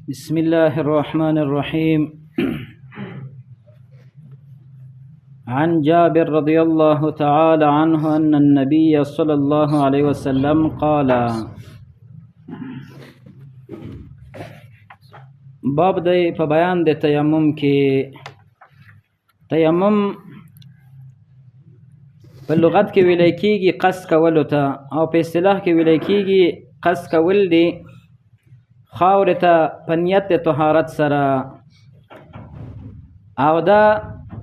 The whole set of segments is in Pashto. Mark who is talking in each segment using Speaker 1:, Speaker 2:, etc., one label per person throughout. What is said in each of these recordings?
Speaker 1: بسم الله الرحمن الرحيم. عن جابر رضي الله تعالى عنه أن النبي صلى الله عليه وسلم قال. باب دی په بیان د تیمم کې. تیمم په لغت کې ویل کېږي قصد کولو ته، او په اصطلاح کې ویل کېږي قصد کول دی خاورې ته په نیت د طهارت سره. او دا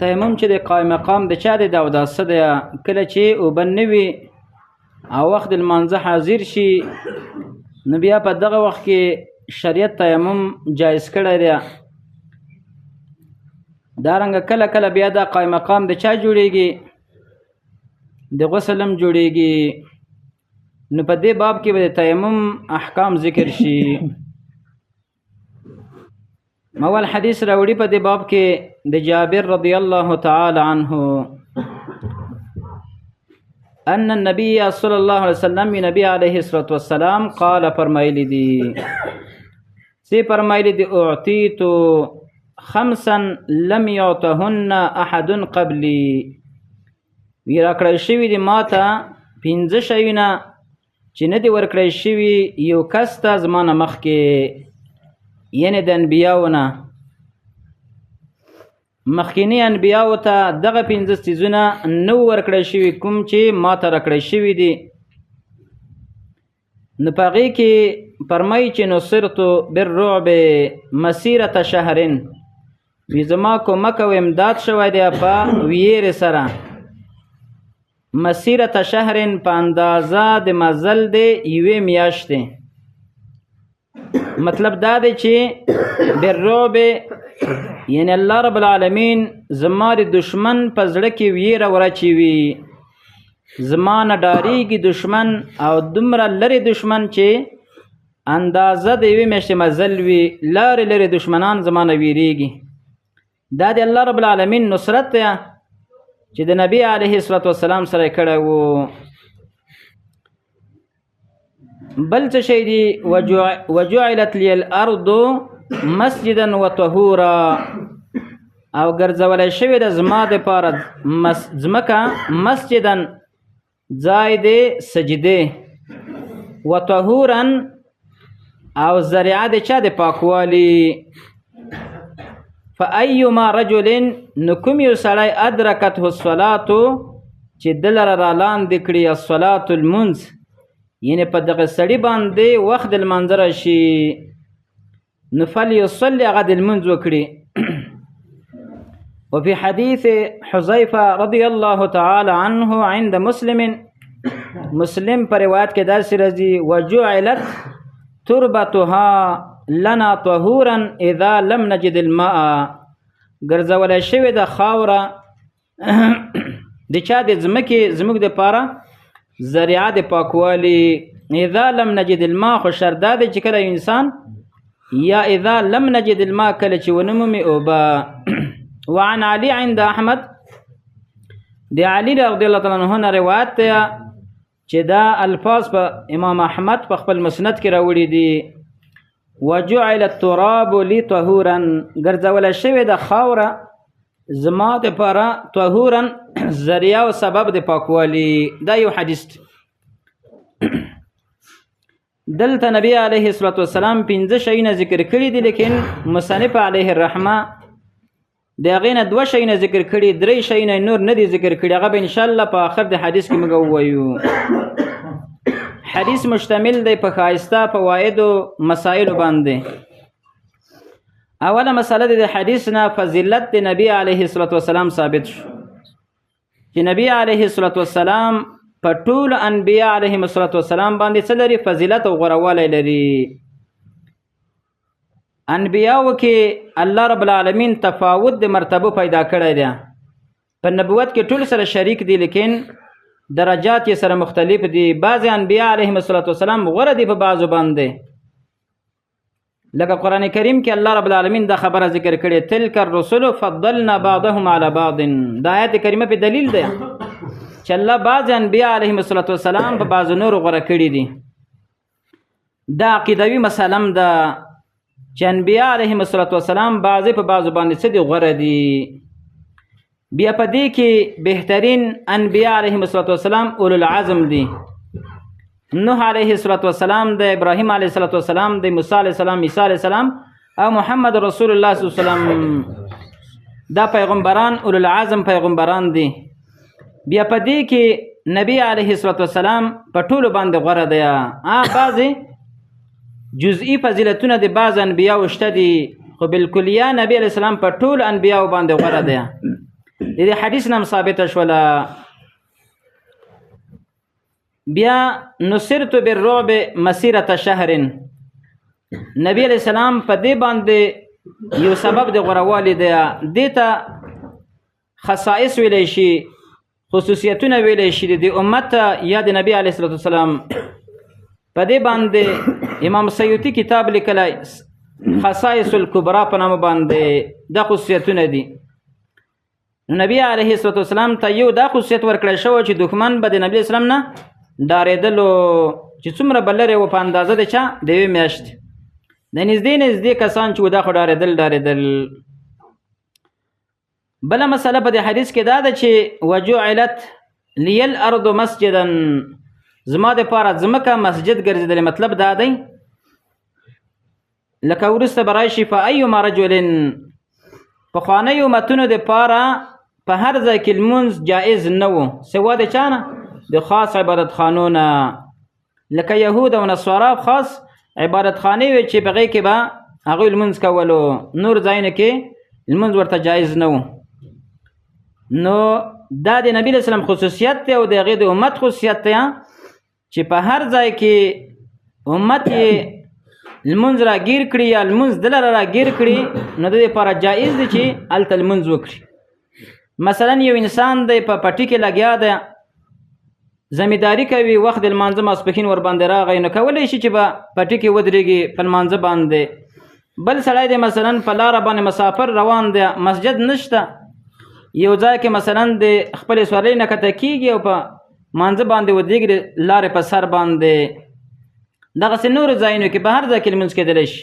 Speaker 1: تیمم چې د قائم مقام د چا دی، دا او دا څه دی؟ کله چې اوبه نه وي او وخت د لمانځه حاضر شي، نو بیا په دغه وخت کې شریعت تیمم جایز کړی دی. دارنګه کله کله بیا دا قائم مقام د چا جوړیږي؟ د غسل هم جوړیږي. نو په دې باب کې به د تیمم احکام ذکر شي. مول حدیث راوړي په دې باب کې د جابر رضی الله تعالی عنه ان النبي صلی الله علیه وسلم نبی علیه الصلوة والسلام قال فرمایلی دی اعطیت خمسا لم يعطهن احد قبلی. وی راکړی شوي دي ماته 5 شیونه چې نه دي ورکړی شوي یو کس ته زما نه مخکې، یعنې د انبیاونه مخکینی انبیاو ته دغه 15 څیزونه نه ورکړی شوي کوم چې ما ته راکړی شوي دي. نو په هغې کې فرمایي چې نصرت بالرعب مسیرة شهر، وی زما کومک او امداد شوی دی په ویرې سره. مسیرة شهر په اندازه د مزل د یوې میاشتې. مطلب دا دی چې بالرعب یعنی الله رب العالمین زما د دشمن په زړه کې ویره ورچوي، زما نه ډاریږي دشمن، او دومره لرې دشمن چې اندازه د یوې میاشتې مزل وي، لارې لرې دشمنان زما نه ویریږي. دا د الله رب العالمین نصرت دی چې د نبی علیه الصلاة والسلام سره یې کړی و. بل څه شی دی؟ وجعلت لی الارض مسجدا وطهورا، او ګرځولی شوې ده زما دپاره ځمکه مسجدا ځای دی سجدې، وطهورا او ذریعه د چا د پاکوالي. فایما رجل نو کوم یو سړی ادرکته الصلاة چې ده لره رالاندې کړي الصلاة المنځ، یعنی په دغه سړي باندې وخت د لمانځه راشي، نو فلیصلي هغه د لمونځ وکړي. وفي حديث حذیفه رضی الله تعالی عنه عند مسلم په روایت کې داسې راځي وجعلت تربتها لنا طهورا اذا لم نجد الماء، ګرځولی شوې ده خاوره د چا د ځمکې زموږ دپاره ذریعه د پاکوالي. اذا لم نجد الماء خو شرط دا دی چې کله انسان یا اذا لم نجد الماء کله چې ونه مومي اوبه. وعن علي عند احمد، د علي رضی الله تعالی عنه نه روایت دی چې دا الفاظ په امام احمد په خپل مسند کې راوړي دي. وجعل التراب لي طهورا، ګرځولی شوې ده خاوره زما دپاره طهورا ذریعه او سبب د پاکوالي. دا یو حدیث دی. دلته نبی علیه الصلاة والسلام 15 شیونه ذکر کړي دي، لیکن مصنف علیه الرحمه د هغې نه 2 شیونه ذکر کړي، 3 شیونه نور نه دي ذکر کړي. هغه به انشاءالله په آخر د حدیث کې موږ ووایو. حدیث مشتمل دی په ښایسته فوایدو مسایلو باندې. اوله مسله د حدیث نه فضیلت د نبی علیه الصلاة والسلام ثابت شو، چې نبی علیه الصلاة والسلام په ټول انبیاء علیهم الصلاة والسلام باندې څه لري؟ فضیلت او غوره لري. انبیاو کې الله رب العالمین تفاوت د مرتبه پیدا کړی دی. په نبوت کې ټول سره شریک دي، لیکن درجات یې سره مختلف دي. بعض انبیاء علیهم الصلاة والسلام غوره دي په بعضو باندې، لکه قرآن کریم کې الله رب العالمین دا خبره ذکر کړي تلک الرسل فضلنا بعضهم على بعض. دا آیت کریمه په دلیل دی چې الله بعض انبیاء علیهم الصلاة والسلام په بعضو نور غوره کړي دي. دا عقیدوي مسله ده چې انبیا علیهم السلام بعضې په بعضو باندې څه دي غوره دي. بیا په دې کې بهترین انبیا علیهم السلام اولو العزم دي. نوح علیه السلام د ابراهیم علیه السلام د موسی علیه السلام عیسی علیه السلام او محمد رسول الله صلی الله علیه وسلم دا پیغمبران اولو العزم پیغمبران دي. بیا په دې کې نبی علیه السلام په ټولو باندې غوره دی. بعضې جزئی فضیلتونه د بعض انبیاو شته دي خو بالکلیه نبی علیه السلام په ټولو انبیاو باندې غوره دی. د دې حدیث نه ثابته شوله. بیا نصرت بالرعب مسیرة شهر، نبی علیہ السلام په دې باندې یو سبب د غوروالي دی. دې ته خصائص ویلی شي، خصوصیتونه ویلی شي د امت یا د نبی علیه السلام. په دې باندې امام سیوطي کتاب لیکلی خصائص الکبرا په نامه باندې دا خصوصیتونه دي. نبی علیه السلام ته یو دا خصوصیت ورکړی شوی چې دښمن به د نبی اسلام نه ډارېدلو چې څومره به لرې و په اندازه د چا د یوې میاشتې. د نږدې کسان چې و دا خو ډارېدل. بله مسله په دې حدیث کې دا ده چې وجعلت لی الارض مسجدا، زما دپاره ځمکه مسجد ګرځېدلې. مطلب دا دی لکه وروسته به راشي فایما رجل، پخوانیو امتونو دپاره په هر ځای کې لمونځ جایز نه و سوا د چا نه؟ د خاص عبادت خانو نه. لکه یهود او نصارا خاص عبادت خانې وې چې په هغې کې به هغوی لمونځ کولو، نور ځایونه کې لمونځ ورته جایز نه و. نو دا د نبی علیه السلام خصوصیت دی او د هغې د امت خصوصیت دی چې په هر ځای کې امت یې لمونځ راګیر کړي یا لمونځ دله راګیر کړي نو د دې لپاره جایز دی چې هلته لمونځ وکړي. مثلا یو انسان دی په پټي کې لګیا دی، زمینداری کوي، وخت د لمانځه ماسپښین ورباندې راغی، نو کولی شي چې به پټي کې ودرېږي په لمانځه باندې. بل سړی دی مثلا په لاره باندې مسافر روان دی، مسجد نشته، یو ځای کې مثلا د خپلې سورلۍ نه کته کېږي او په مانځه باندې ودرېږي د لارې په سر باندې. دغسې نورو ځایونو کې په هر ځای کې لمونځ کېدلی شي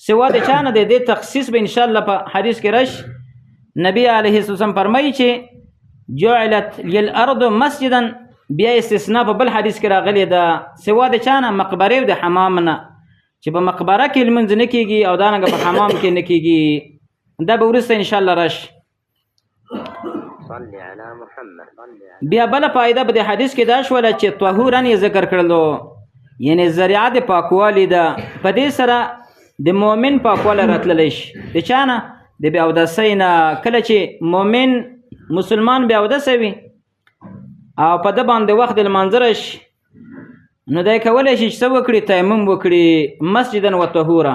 Speaker 1: سوا د چا نه دی. دې تخصیص به انشاءالله په حدیث کې راشي. نبی علیه السلام فرمایي چې جعلت للارض مسجدا، بیا استثناء په بل حدیث کې راغلی ده سوا د چا نه؟ مقبرې او د حمام نه، چې په مقبره کې لمونځ نه کېږي او دارنګه په حمام کې نه کېږي. دا به وروسته انشاءالله راشي. بیا بله فایده په دې حدیث کې دا شوله چې طهورن یې ذکر کړلو، یعنی ذریعه د پاکوالي ده. په دې سره د مؤمن پاکوالی راتللی شي. د چا نه؟ د بې اودسۍ نه. کله چې مؤمن مسلمان بې اودسه وي او په ده باندې وخت د لمانځه راشي نو دی کولی شي چې څه وکړي؟ تیمم وکړي مسجدا و طهوره.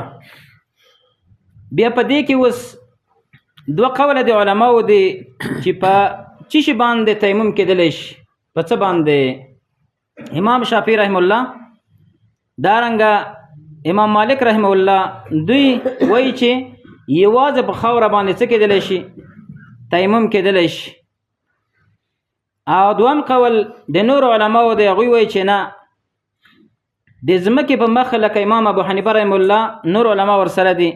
Speaker 1: بیا په دې کې اوس دوه قوله د علماو دي چې په څه شي باندې تیمم کېدلی شي، په څه باندې؟ امام شافعي رحمه الله، دارنګه امام مالک رحمه الله، دوی وایي چې یوازې په خاوره باندې څه کېدلی شي؟ تیمم کېدلی شي. او دویم قول د نورو علماو دی، هغوی وایي چې نه، د ځمکې په مخ لکه امام ابو حنیفه رحمه الله نور علما ورسره دي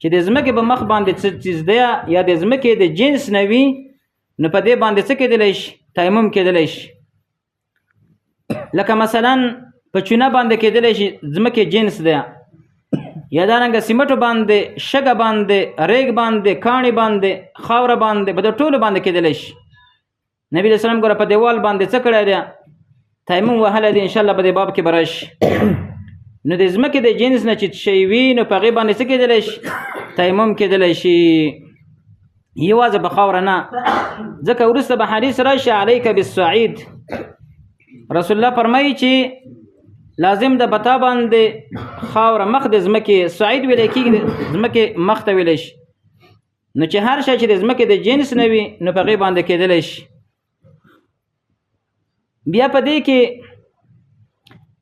Speaker 1: چې د ځمکې په مخ باندې څه چیز دی یا د ځمکې د جنس نه وي نو په دې باندې څه کېدلی شي؟ تیمم کېدلی شي. لکه مثلا په چونه باندې کېدلی شي، ځمکې جنس دی، یا دارنګه سیمټو باندې، شګه باندې، ریګ باندې، کاڼي باندې، خاوره باندې، په د ټولو باندې کېدلی شي. نبی علیه السلام ګوره په دیوال باندې څه کړی دی؟ تیمم وهلی دی. انشاءالله په دې باب کې به راشي. نو د ځمکې د جنس نه چې شی وي نو په هغې باندې څه کېدلی شي؟ تیمم کېدلی شي، یوازې په خاوره نه. ځکه وروسته به حدیث راشي علیک بالصعید، رسول الله فرمایي چې لازم د بتا باندې خاوره مخ د ځمکې صعید ویلی کېږي، ځمکې مخ ته ویلی شي. نو چې هر شی چې د ځمکې د جنس نه وي نو په هغې باندې کېدلی شي. بیا په دې کې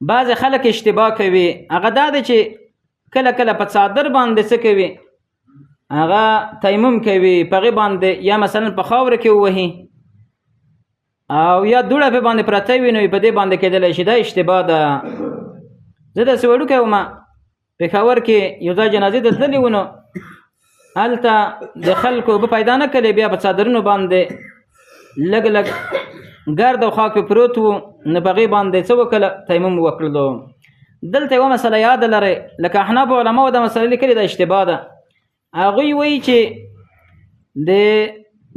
Speaker 1: بعض خلک اشتباه کوي، هغه دا دی چې کله کله په څادر باندې څه کوي؟ هغه تیمم کوي په هغې باندې، یا مثلا په خاوره کې ووهي او یا دوړه په باندې پرته وي نو په دې باندې کېدلی شي. دا اشتباه ده. زه داسې وړوکی وم، پېښور کې یو ځای جنازې ته تللي وو، نو هلته د خلکو به پیدا نه کړی، بیا په څادرونو باندې لږ لږ ګرد او خاک پې پروت وو، نو په هغې باندې څه وکړله؟ تیمم وکړلو. دلته یوه مسله یاد لرئ، لکه احنافو علماو دا مسله لیکلې ده، اشتباه ده. هغوی وایي چې د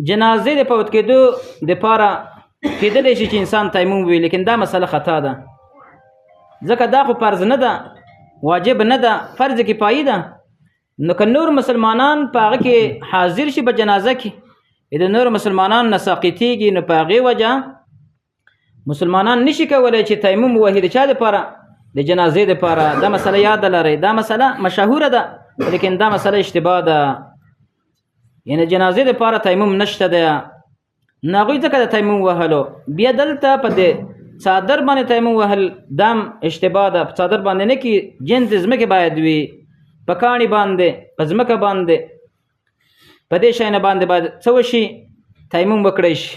Speaker 1: جنازې د فوت کېدو دپاره کېدلی شي چې انسان تیمم ووي، لیکن دا مسله خطا ده، ځکه دا خو فرض نه ده، واجب نه ده، فرض کفایي ده. نو که نور مسلمانان په هغه کې حاضر شي په جنازه کې، د نور مسلمانان نه ساقطېږي، نو په هغې وجه مسلمانان نشي کولی چې تیمم ووهي د چا دپاره؟ د جنازې دپاره. دا مسله یاد لرئ، دا مسله مشهوره ده، لیکن دا مسله اشتباه ده. یعنی جنازې دپاره تیمم نشته ده، نو هغوی ځکه د تیمم وهلو. بیا دلته په دې څادر باندې تیمم وهل دام اشتباه ده. په څادر باندې نه کې جنس د ځمکې باید وي، په کاڼي باندې، په ځمکه باندې، په دې شیانو باندې باید څه وشي؟ تیمم وکړی شي.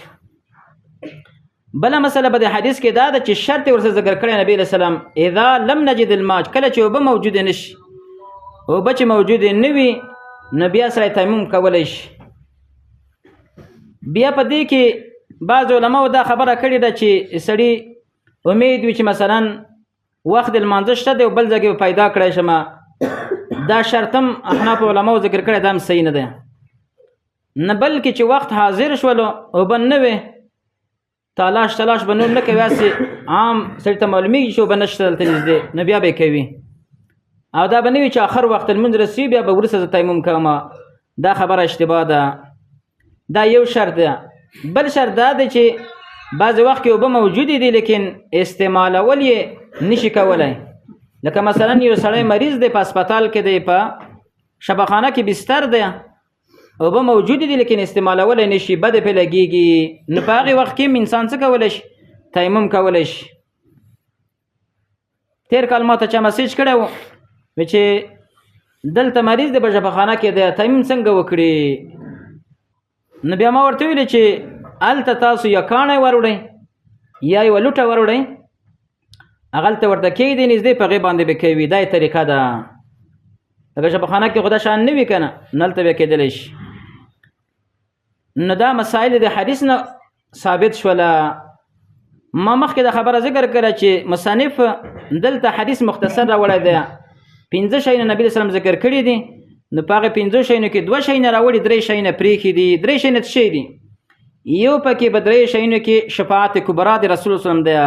Speaker 1: بله مسله په دې حدیث کې دا ده چې شرط یې ورسره ذکر کړی نبي علیه السلام، اذا لم نجد الماء، کله چې اوبه موجودې نه شي، اوبه چې موجودې نه وي، نو بیا سړی تیمم کولی شي. بیا په دې کې بعض علماو دا خبره کړې ده چې سړي امید وي چې مثلا وخت د لمانځه شته دی او بل ځای کې پیدا کړی شمه، دا شرط هم احناف علماو ذکر کړی، دا هم صحیح نه دی. نه بلکې چې وخت حاضر شولو اوبه نه وي، تلاش به نور نه کوي، هسې عام سړي ته معلومېږي چې اوبه نشته دلته نږدې، نو بیا به یې کوي. او دا به نه وي چې آخر وخت لمونځ رسي بیا به وروسته زه تیمم کوم، دا خبره اشتباه ده. دا یو شرط ده. بل شرط دا دی چې بعضې وخت کې اوبه موجودې دي لیکن استعمالول یې نشي کولی. لکه مثلا یو سړی مریض دی، په هسپتال کې دی، په شفاخانه کې بستر دی، اوبه موجودې دي لیکن استعمالول یې نشي، بد پې لګېږي، نو په هغې وخت کې هم انسان څه کولی شي؟ تیمم کولی شي. تېر کال ما ته چا مسیج کړی و چې دلته مریض دی په شفاخانه کې دی، تیمم څنګه وکړي؟ نو بیا ما ورته ویلې چې هلته تاسو یا کاڼی وروړئ یا یوه لوټه وروړئ، هغلته ورته کېږدئ نږدې، په هغې باندې به کوي. دا یې طریقه ده. لکه شفاخانه کې خو دا شان نه وي که نه، نو هلته بیا کېدلی شي. نو دا مسایل د حدیث نه ثابت شوله. ما مخکې د خبره ذکر کړه چې مصنف دلته حدیث مختصر راوړی دی، 5 شیونه نبي اسلام ذکر کړي دي، نو په هغې 5 شیونو کې 2 شیونه راوړي، 3 شیونه پرېښي دي. 3 شیونه څه شی دي؟ یو پکې په 3 شیونو کې شفاعت کبرا د رسول وسلم دی،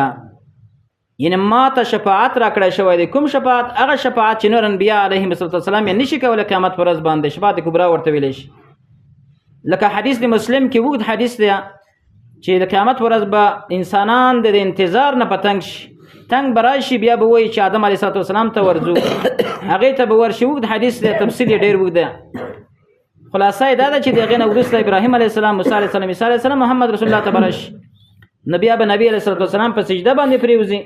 Speaker 1: یعنی ما ته شفاعت راکړی شوی دی. کوم شفاعت؟ هغه شفاعت چې نور انبیا علیهم السلام یې نشي کولی قیامت پر ورځ باندې، شفاعت کبرا ورته ویلی شي. لکه حدیث د مسلم کې اوږد حدیث دی چې د قیامت پر ورځ به انسانان د انتظار نه په تنګ شي، تنګ به راشي، بیا به وایي چې آدم علیه السلام ته ورځو، هغې ته به ورشي. اوږد حدیث دی، تفصیل یې ډېر اوږد دی. خلاصه یې دا ده چې د هغې نه وروسته ابراهیم علیه السلام، موسی علیه السلام، عیسی علیه السلام، محمد رسول الله ته به راشي، نو بیا به نبي علیه السلام په سجده باندې پرېوځي،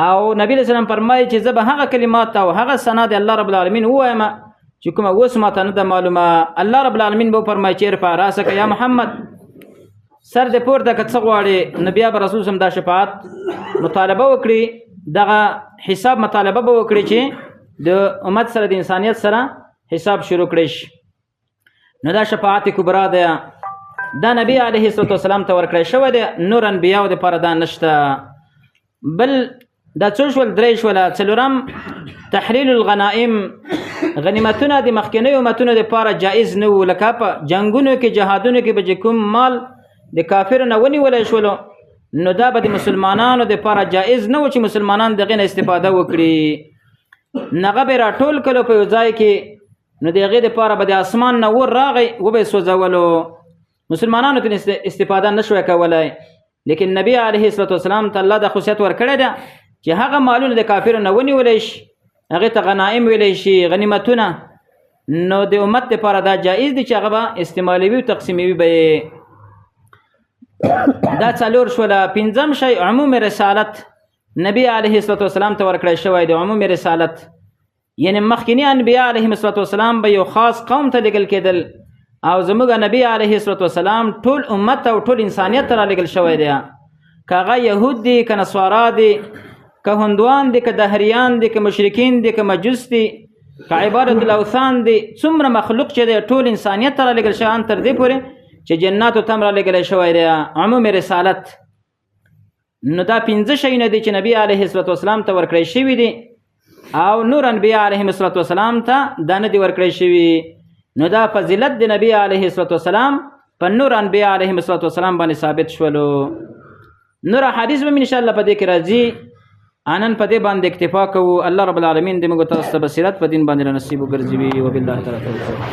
Speaker 1: او نبی علیه السلام فرمایي چې زه به هغه کلمات او هغه ثنا د الله رب العالمین ووایم چې کومه اوس ماته نه ده معلومه. الله رب العالمین به وفرمایي چې ارفع راسک یا محمد، سر دې پورته که څه غواړې. نو بیا به رسول صلی دا شفاعت مطالبه وکړي، دغه حساب مطالبه به وکړي چې د امت سره د انسانیت سره حساب شروع کړی شي. نو دا شفاعت کبرا ده، دا نبی علیه السلام ته ورکړی شوی دی، نور انبیاو دپاره دا نشته. بل دا څو شول؟ 3 شوله. 4م تحلیل الغنائم، غنیمتونه د مخکینیو امتونو دپاره جایز نه وو، لکه په جنګونو کې، جهادونو کې به چې کوم مال د کافرو نه ونیولی شولو، نو دا به د مسلمانانو دپاره جایز نه و چې مسلمانان د هغې نه استفاده وکړي. هغه به یې راټول کړو په یو ځای کې، نو د هغې دپاره به د اسمان نه ور راغی، وبه یې سوځولو، مسلمانانو ته استفاده نه شوی کولی. لیکن نبی علیه السلام ته الله دا خصوصیت ورکړی ده چې هغه مالونه د کافرو نه ونیولی شي، هغې ته غنایم ویلی شي، غنیمتونه، نو د امت دپاره دا جایز دي چې هغه به استعمالوي او تقسیموي به یې. دا 4 شوله. 5م شی عموم رسالت، نبی علیه السلام ته ورکړی شوی دی عموم رسالت، یعنی مخکینی انبیا علیهم السلام به یو خاص قوم ته لېږل کېدل، او زموږ نبی علیه السلام ټول امت او ټول انسانیت ته رالېږل شوی دی، که هغه یهود دي که نصارا دي که هندوان دي، که دهریان دي، که مشرکین دي، که مجوس دي، که عبادت الاوثان دي، څومره مخلوق چې دی ټول انسانیت ته رالېږل شوی ان تر دې پورې چې جناتو ته هم رالېږلی شوی دی عموم رسالت. نو دا 5 شیونه دي چې نبي علیه الصلاة والسلام ته ورکړی شوي دي او نور انبیا علیهم الصلاة والسلام ته دا نه دي ورکړی شوي. نو دا فضیلت د نبی علیه الصلاة والسلام په نور انبیا علیهم الصلاة والسلام باندې ثابت شولو. نور حدیث به ان شاء الله په دې کې راځي. انن په دې باندې اکتفا کوو. الله رب العالمین دې موږ ته بصیرت په دین باندې نصیب وګرځوي. وبالله تعالی توفیق.